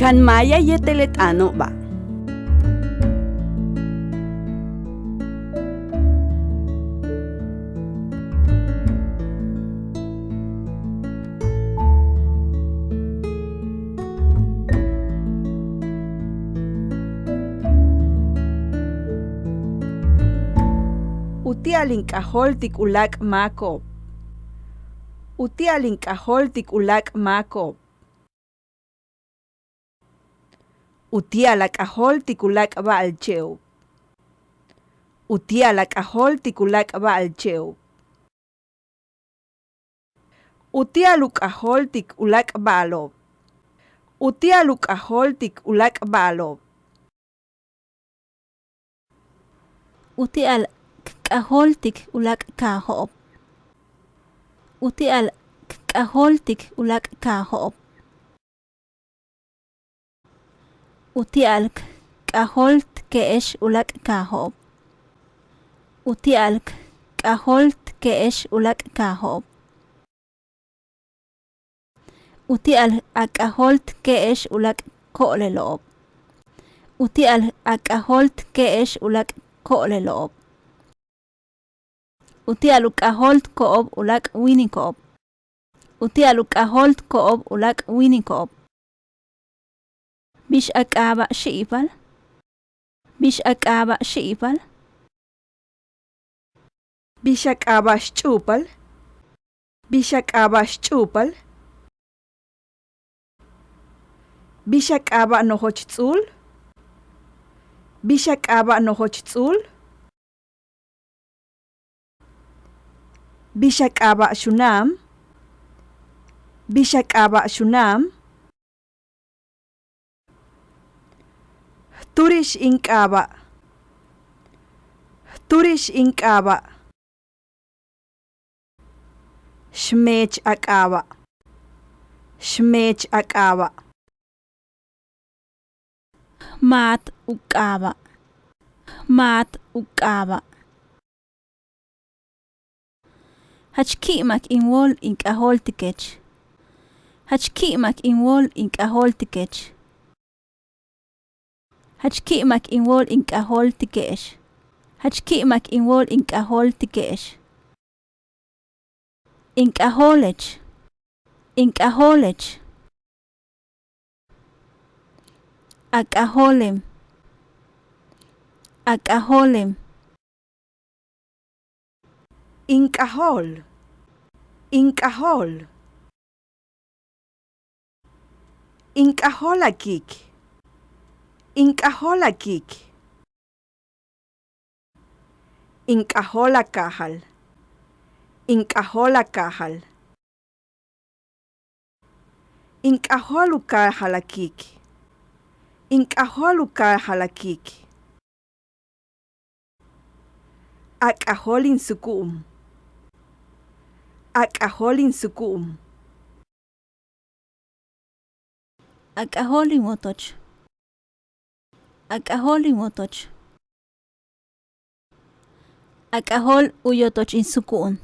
Kan maaya yéetel ba. UTIA'AL ink'ajol tik'ulak' MÁAKO'OB. UTIA'AL ink'ajol tik'ulak' MÁAKO'OB. UTIA'AL ak'ajol tik'ulak' b'a'al che'ob. UTIA'AL ak'ajol tik'ulak' b'a'al che'ob. UTIA'AL uk'ajol tik'ulak' b'a'alob. UTIA'AL uk'ajol tik'ulak' b'a'alob. UTIA'AL k'ajol tik'ulak' ka'jo'ob. UTIA'AL k'ajol tik'ulak' ka'jo'ob. UTIA'AL k'ajol tke'ex ulak' ka'jo'ob. UTIA'AL k'ajol tke'ex ulak' ka'jo'ob. UTIA'AL ak'ajol tke'ex ulak' ko'lelo'ob. UTIA'AL ak'ajol tke'ex ulak' ko'lelo'ob. UTIA'AL uk'ajol tko'ob ulak' winiko'ob. UTIA'AL uk'ajol tko'ob ulak' winiko'ob. Biex ak'aba' xi'b'al. Biex ak'aba' xi'b'al. Biex ak'aba' xch'upal. Biex ak'aba' xch'upal. Biex ak'aba' no'joch tz'ul. Biex ak'aba' no'joch tz'ul. Biex ak'aba' xunam. Biex ak'aba' xunam. Turix ink'aba'. Turix ink'aba'. Xmech ak'aba'. Xmech ak'aba'. Maat uk'aba'. Maat uk'aba'. Hachki'mak inwol ink'ajol tikech. Hachki'mak inwol ink'ajol tikech. Hachki'mak inwol ink'ajol tike'ex. Hachki'mak inwol ink'ajol tike'ex. Ink'ajolech. Ink'ajolech. Ak'ajolem. Ak'ajolem. Ink'ajol. Ink'ajol. Ink'ajol akik. Ink'ajol akik. Ink'ajol akajal. Ink'ajol akajal. Ink'ajol ukajal akik. Ink'ajol ukajal akik. Ak'ajol insuku'um. Ak'ajol insuku'um. Ak'ajol inwotoch. Ak'ajol inwotoch. Ak'ajol uyotoch insuku'un.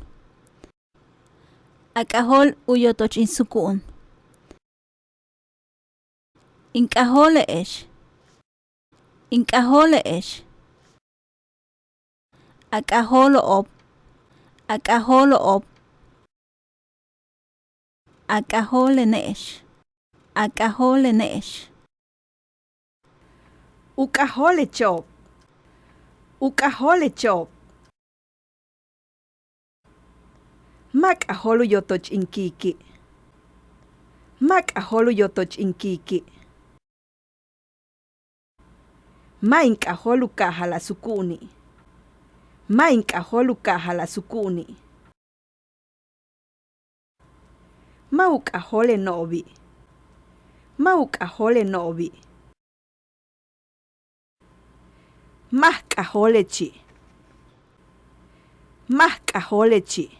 Ak'ajol uyotoch insuku'un. Ink'ajole'ex. Ink'ajole'ex. Ak'ajolo'ob. Ak'ajolo'ob. Ak'ajolene'ex. Ak'ajolene'ex. Uk'ajolechob. Uk'ajolechob. Mak'ajol uyotoch inkiki. Mak'ajol uyotoch inkiki. Ma ink'ajol ukajal asukuni. Ma ink'ajol ukajal asukuni. Ma uk'ajol eno'bi. Ma uk'ajol eno'bi. Mah k'ajolechi. Mah k'ajolechi.